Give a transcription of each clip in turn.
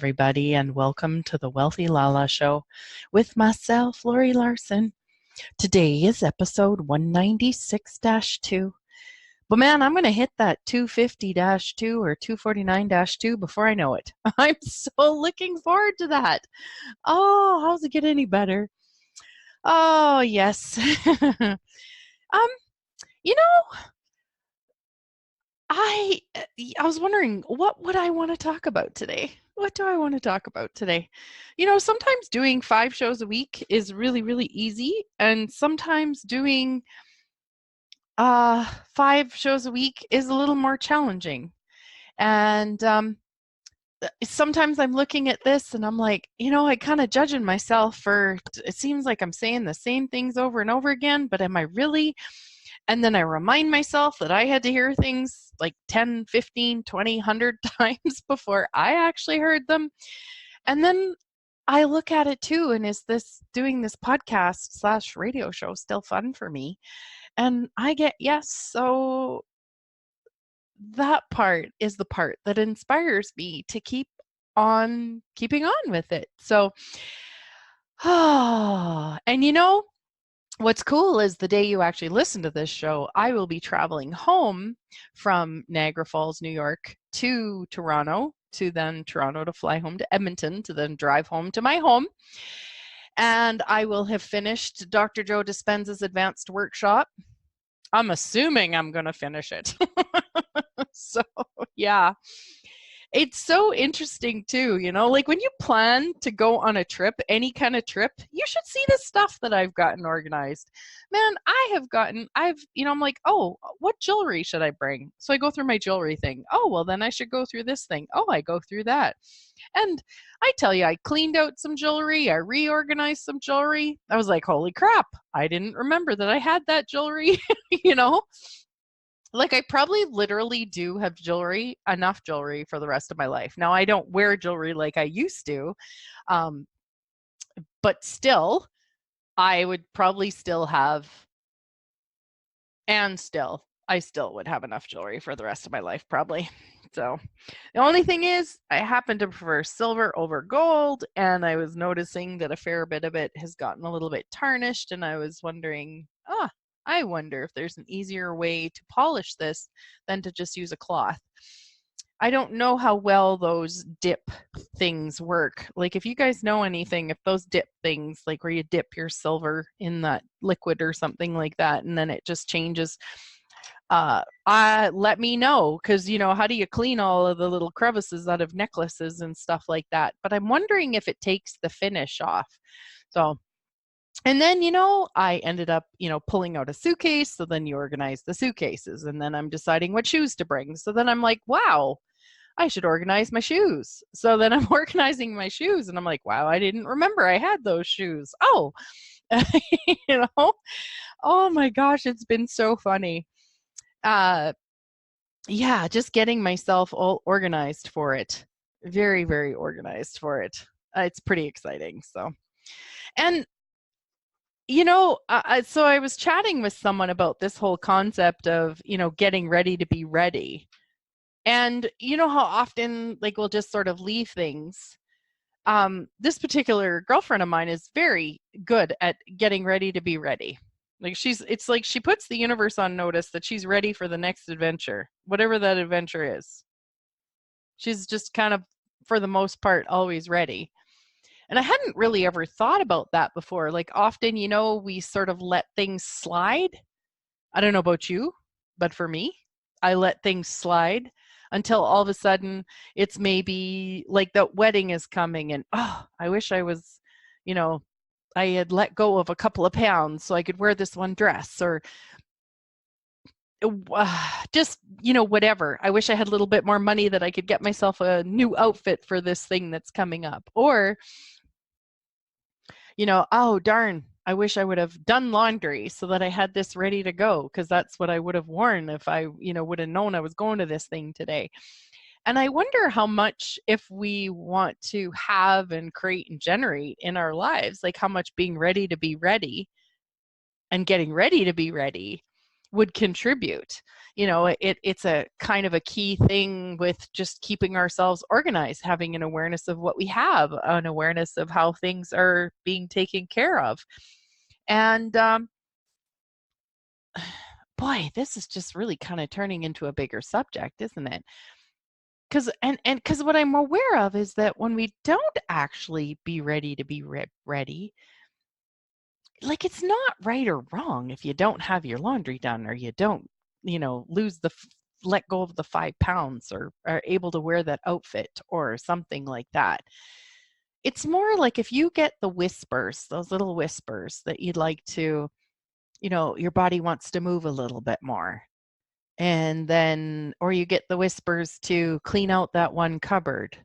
everybody, and welcome to the Wealthy LaLa Show with myself, Laurie Laursen. Today is episode 196 2. But man, I'm going to hit that 250 2 or 249 2 before I know it. I'm so looking forward to that. Oh, how's it get any better? Oh, yes. You know, I was wondering, what would I want to talk about today? What do I want to talk about today? Sometimes doing 5 shows a week is really, really easy, and sometimes doing 5 shows a week is a little more challenging. And sometimes I'm looking at this and I'm like, I kind of judging myself for, it seems like I'm saying the same things over and over again, but am I really? And then I remind myself that I had to hear things like 10, 15, 20, 100 times before I actually heard them. And then I look at it too, and is this doing this podcast / radio show still fun for me? And I get yes. So that part is the part that inspires me to keep on keeping on with it. So, and what's cool is the day you actually listen to this show, I will be traveling home from Niagara Falls, New York to Toronto, to then Toronto to fly home to Edmonton, to then drive home to my home. And I will have finished Dr. Joe Dispenza's advanced workshop. I'm assuming I'm going to finish it. So, yeah. It's so interesting too, like when you plan to go on a trip, any kind of trip, you should see the stuff that I've gotten organized. Man, I'm like, oh, what jewelry should I bring? So I go through my jewelry thing. Oh, well, then I should go through this thing. Oh, I go through that. And I tell you, I cleaned out some jewelry. I reorganized some jewelry. I was like, holy crap, I didn't remember that I had that jewelry, Like I probably literally do have enough jewelry for the rest of my life. Now I don't wear jewelry like I used to, but still, I would probably still have, I still would have enough jewelry for the rest of my life probably. So the only thing is I happen to prefer silver over gold, and I was noticing that a fair bit of it has gotten a little bit tarnished, and I was wondering, I wonder if there's an easier way to polish this than to just use a cloth. I don't know how well those dip things work. Like if you guys know anything, if those dip things, like where you dip your silver in that liquid or something like that, and then it just changes, let me know, because how do you clean all of the little crevices out of necklaces and stuff like that? But I'm wondering if it takes the finish off. So, and then, I ended up, pulling out a suitcase. So then you organize the suitcases, and then I'm deciding what shoes to bring. So then I'm like, wow, I should organize my shoes. So then I'm organizing my shoes, and I'm like, wow, I didn't remember I had those shoes. Oh, oh my gosh, it's been so funny. Yeah, just getting myself all organized for it. Very, very organized for it. It's pretty exciting. So, and so I was chatting with someone about this whole concept of, getting ready to be ready. And how often like we'll just sort of leave things. This particular girlfriend of mine is very good at getting ready to be ready. Like it's like she puts the universe on notice that she's ready for the next adventure, whatever that adventure is. She's just kind of, for the most part, always ready. And I hadn't really ever thought about that before. Like often, we sort of let things slide. I don't know about you, but for me, I let things slide until all of a sudden it's maybe like the wedding is coming and, I wish I was, I had let go of a couple of pounds so I could wear this one dress, or just, whatever. I wish I had a little bit more money that I could get myself a new outfit for this thing that's coming up. Or, oh, darn, I wish I would have done laundry so that I had this ready to go, because that's what I would have worn if I, would have known I was going to this thing today. And I wonder how much, if we want to have and create and generate in our lives, like how much being ready to be ready and getting ready to be ready would contribute. It's a kind of a key thing with just keeping ourselves organized, having an awareness of what we have, an awareness of how things are being taken care of. And boy, this is just really kind of turning into a bigger subject, isn't it? Because what I'm aware of is that when we don't actually be ready to be ready, like, it's not right or wrong if you don't have your laundry done, or you don't, lose let go of the 5 pounds, or are able to wear that outfit or something like that. It's more like if you get the whispers, those little whispers that you'd like to, your body wants to move a little bit more. And then, or you get the whispers to clean out that one cupboard,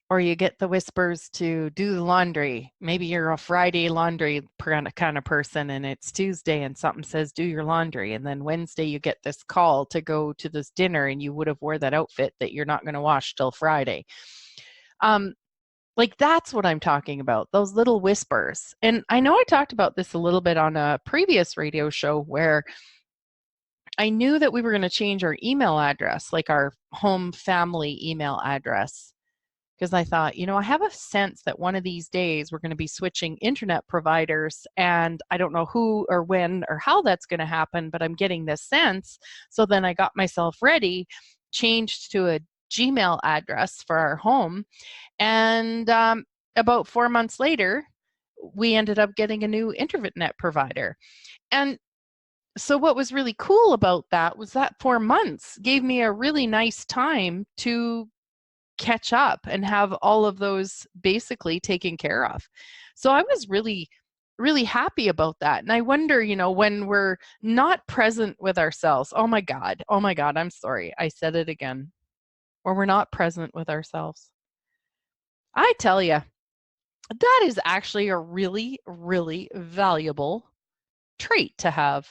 or you get the whispers to do the laundry. Maybe you're a Friday laundry kind of person, and it's Tuesday and something says do your laundry, and then Wednesday you get this call to go to this dinner, and you would have wore that outfit that you're not going to wash till Friday. Like, that's what I'm talking about, those little whispers. And I know I talked about this a little bit on a previous radio show where I knew that we were going to change our email address, like our home family email address, because I thought, I have a sense that one of these days we're going to be switching internet providers, and I don't know who or when or how that's going to happen, but I'm getting this sense. So then I got myself ready, changed to a Gmail address for our home, and about 4 months later, we ended up getting a new internet provider. And so what was really cool about that was that 4 months gave me a really nice time to catch up and have all of those basically taken care of. So I was really, really happy about that. And I wonder, when we're not present with ourselves, oh my God, I'm sorry, I said it again, or we're not present with ourselves. I tell you, that is actually a really, really valuable trait to have,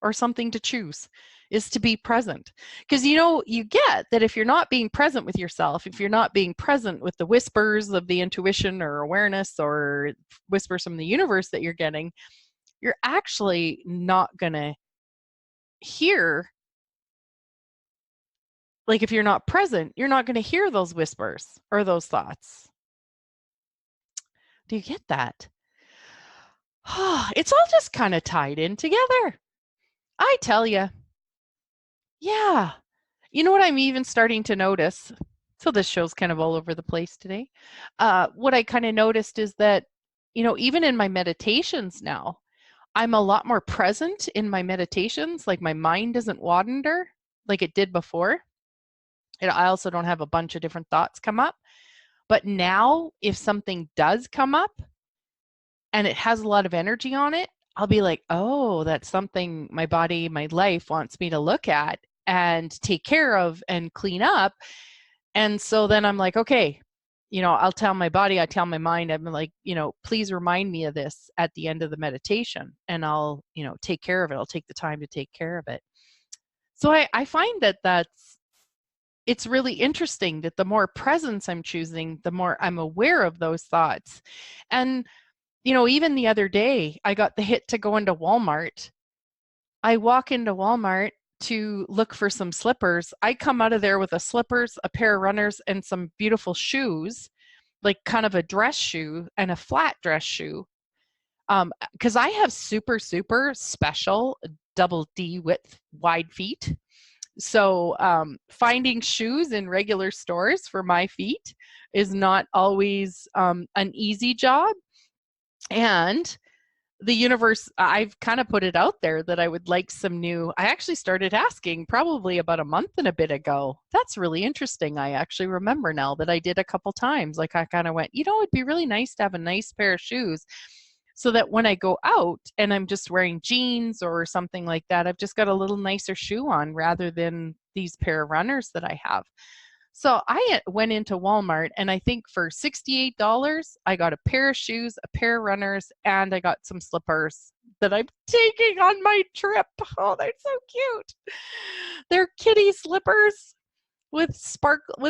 or something to choose, is to be present. Because you get that if you're not being present with yourself, if you're not being present with the whispers of the intuition or awareness or whispers from the universe that you're getting, you're actually not going to hear. Like, if you're not present, you're not going to hear those whispers or those thoughts. Do you get that? It's all just kind of tied in together. I tell you. Yeah. You know what I'm even starting to notice? So this show's kind of all over the place today. What I kind of noticed is that, even in my meditations now, I'm a lot more present in my meditations. Like, my mind doesn't wander like it did before. And I also don't have a bunch of different thoughts come up. But now, if something does come up and it has a lot of energy on it, I'll be like, oh, that's something my body, my life wants me to look at and take care of and clean up. And so then I'm like, okay, I'll tell my body, I tell my mind, I'm like, please remind me of this at the end of the meditation, and I'll, take care of it. I'll take the time to take care of it. So I find that it's really interesting that the more presence I'm choosing, the more I'm aware of those thoughts. And, even the other day, I got the hit to go into Walmart. I walk into Walmart to look for some slippers. I come out of there with a slippers, a pair of runners, and some beautiful shoes, like kind of a dress shoe and a flat dress shoe. Because I have super, super special double D width wide feet. So finding shoes in regular stores for my feet is not always an easy job. And the universe, I've kind of put it out there that I would like some new. I actually started asking probably about a month and a bit ago. That's really interesting. I actually remember now that I did a couple times. Like, I kind of went, it'd be really nice to have a nice pair of shoes so that when I go out and I'm just wearing jeans or something like that, I've just got a little nicer shoe on rather than these pair of runners that I have. So I went into Walmart, and I think for $68, I got a pair of shoes, a pair of runners, and I got some slippers that I'm taking on my trip. Oh, they're so cute. They're kitty slippers with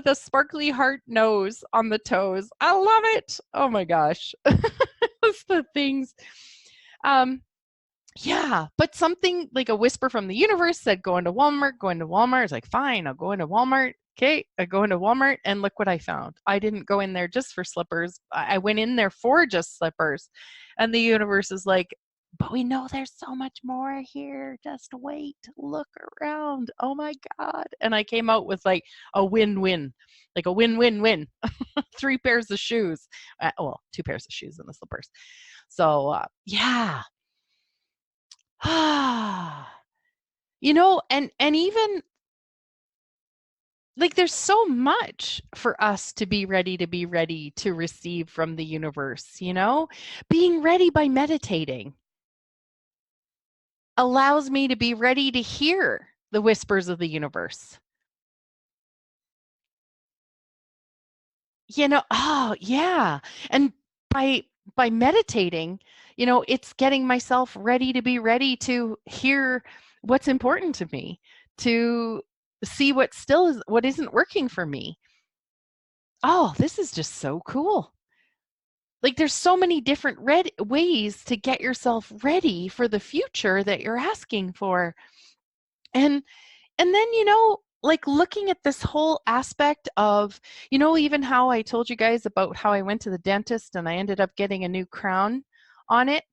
a sparkly heart nose on the toes. I love it. Oh my gosh. That's the things. Yeah, but something like a whisper from the universe said, go into Walmart, go into Walmart. It's like, fine, I'll go into Walmart. Okay, I go into Walmart and look what I found. I didn't go in there just for slippers. I went in there for just slippers. And the universe is like, but we know there's so much more here. Just wait, look around. Oh my God. And I came out with like a win win, like a win win win. 3 pairs of shoes. Well, 2 pairs of shoes and the slippers. So, yeah. And even like there's so much for us to be ready to receive from the universe, being ready by meditating allows me to be ready to hear the whispers of the universe. Oh yeah. And by by meditating, it's getting myself ready to be ready to hear what's important to me, to see what isn't working for me. Oh, this is just so cool. Like there's so many different ways to get yourself ready for the future that you're asking for. And and then, like looking at this whole aspect of, even how I told you guys about how I went to the dentist and I ended up getting a new crown on it.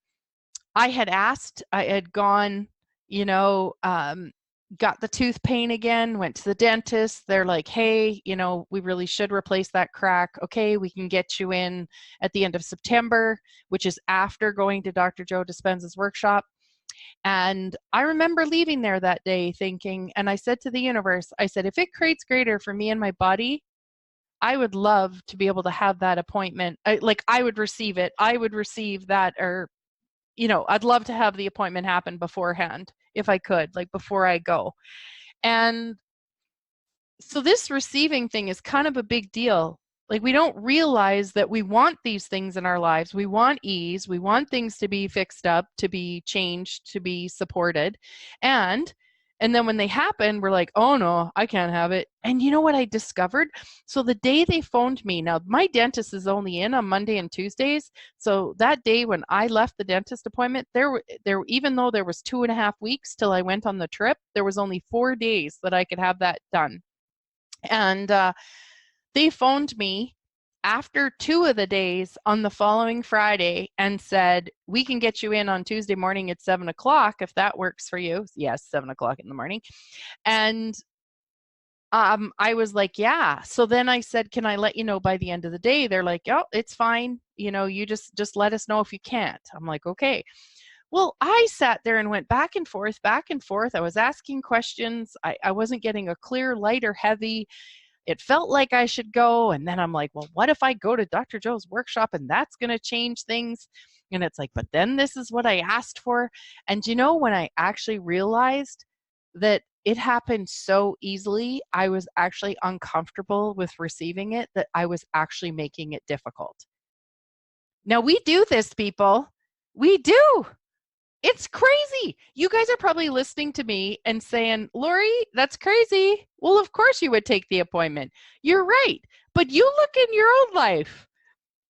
I had gone, you know, um, got the tooth pain again, went to the dentist. They're like, hey, we really should replace that crack. Okay, we can get you in at the end of September, which is after going to Dr. Joe Dispenza's workshop. And I remember leaving there that day thinking, and I said to the universe, I said, if it creates greater for me and my body, I would love to be able to have that appointment. I would receive it. I would receive that, or, I'd love to have the appointment happen beforehand if I could, like before I go. And so this receiving thing is kind of a big deal. Like we don't realize that we want these things in our lives. We want ease. We want things to be fixed up, to be changed, to be supported. And and then when they happen, we're like, "Oh no, I can't have it." And you know what I discovered? So the day they phoned me, now my dentist is only in on Monday and Tuesdays. So that day when I left the dentist appointment, there even though there was 2.5 weeks till I went on the trip, there was only 4 days that I could have that done. And they phoned me after 2 of the days on the following Friday and said, we can get you in on Tuesday morning at 7 o'clock if that works for you. Yes, 7 o'clock in the morning. And I was like, yeah. So then I said, can I let you know by the end of the day? They're like, oh, it's fine. You just let us know if you can't. I'm like, okay. Well, I sat there and went back and forth, back and forth. I was asking questions. I wasn't getting a clear light or heavy. It felt like I should go. And then I'm like, well, what if I go to Dr. Joe's workshop and that's going to change things? And it's like, but then this is what I asked for. And when I actually realized that it happened so easily, I was actually uncomfortable with receiving it, that I was actually making it difficult. Now, we do this, people. We do. It's crazy. You guys are probably listening to me and saying, Laurie, that's crazy. Well, of course you would take the appointment. You're right. But you look in your own life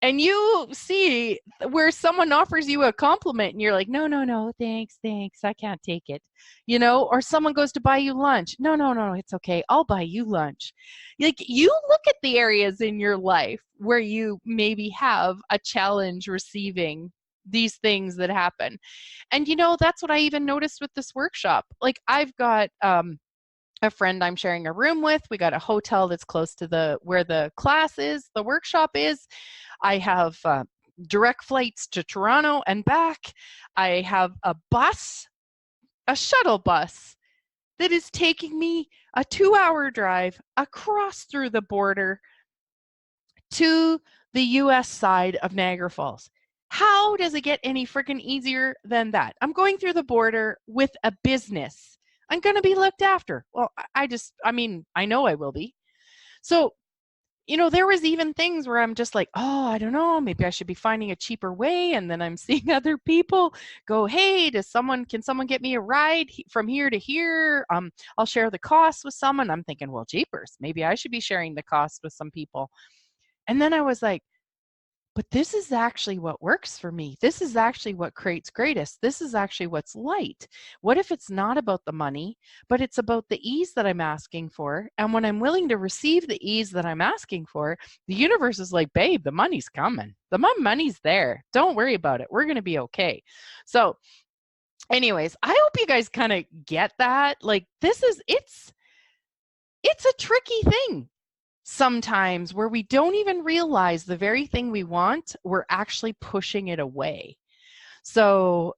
and you see where someone offers you a compliment and you're like, no, no, no, thanks, thanks. I can't take it. Or someone goes to buy you lunch. No, no, no, it's okay. I'll buy you lunch. Like you look at the areas in your life where you maybe have a challenge receiving these things that happen. And that's what I even noticed with this workshop. Like I've got a friend I'm sharing a room with. We got a hotel that's close to where the class is, the workshop is. I have direct flights to Toronto and back. I have a shuttle bus that is taking me a 2-hour drive across through the border to the US side of Niagara Falls. How does it get any freaking easier than that? I'm going through the border with a business. I'm going to be looked after. Well, I know I will be. So, there was even things where I'm just like, oh, I don't know, maybe I should be finding a cheaper way. And then I'm seeing other people go, hey, can someone get me a ride from here to here? I'll share the cost with someone. I'm thinking, well, jeepers, maybe I should be sharing the cost with some people. And then I was like, but this is actually what works for me. This is actually what creates greatest. This is actually what's light. What if it's not about the money, but it's about the ease that I'm asking for? And when I'm willing to receive the ease that I'm asking for, the universe is like, babe, the money's coming. The money's there. Don't worry about it. We're going to be okay. So anyways, I hope you guys kind of get that. Like it's a tricky thing sometimes where we don't even realize the very thing we want, we're actually pushing it away. So,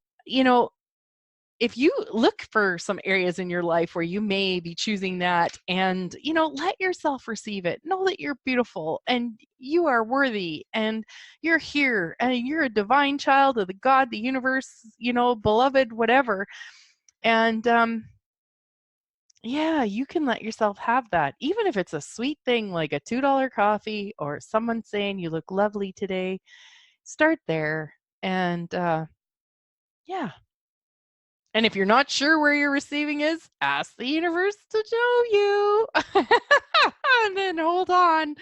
if you look for some areas in your life where you may be choosing that and, let yourself receive it. Know that you're beautiful and you are worthy and you're here and you're a divine child of the God, the universe, beloved, whatever. And, yeah, you can let yourself have that, even if it's a sweet thing like a $2 coffee or someone saying you look lovely today. Start there. And yeah. And if you're not sure where your receiving is, ask the universe to show you. And then hold on.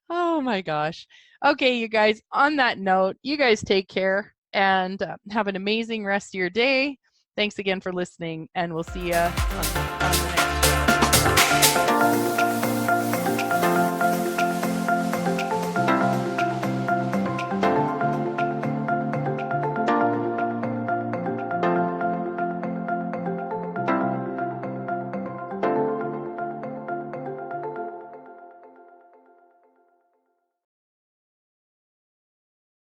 Oh my gosh. Okay, you guys, on that note, you guys take care and have an amazing rest of your day. Thanks again for listening, and we'll see you on the next